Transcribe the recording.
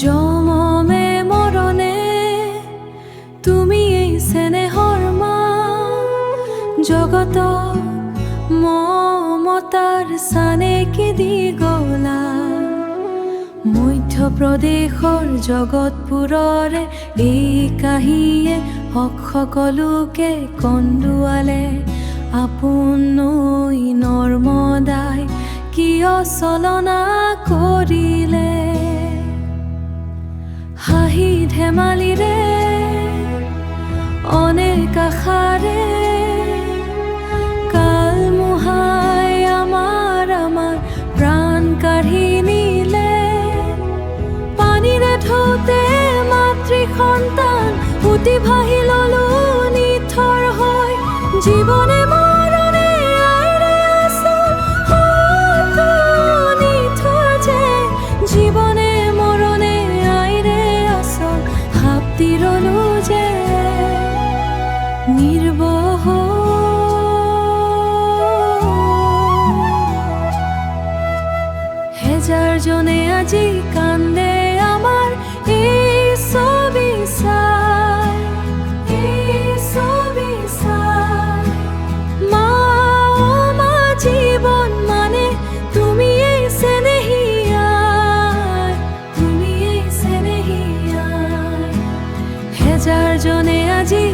জমমে মৰণে তুমি এই স্নেহৰ মা, জগত মমতাৰ চানেকি দি গলা। মধ্যপ্ৰদেশৰ জগতপুৰৰে এই কাহিয়ে সকলোকে কন্দুৱালে। আপোন নৈ নৰ্মদাই কিয় চলনা কৰিলে। হাঁহি ধেমালিৰে অনেক আশাৰে কাল মুহাই আমাৰ প্ৰাণ কাঢ়ি নিলে। পানীৰে ধৌতে মাতৃ সন্তান উটি ভাহি ললো নিথৰ হৈ। জীৱনে মৰণে আইৰে আচল নিথৰ যে, জীৱনে মৰণে আইৰে আচল হাপ্তি ৰলো যে। নিৰ্বহ হেজাৰজনে আজি কান্দে আমাৰ এই ছবি চাই, এই ছবি চাই। মা অ মা জীৱন মানে তুমি এই চেনেহী আই, তুমি এই চেনেহী আই। হেজাৰজনে আজি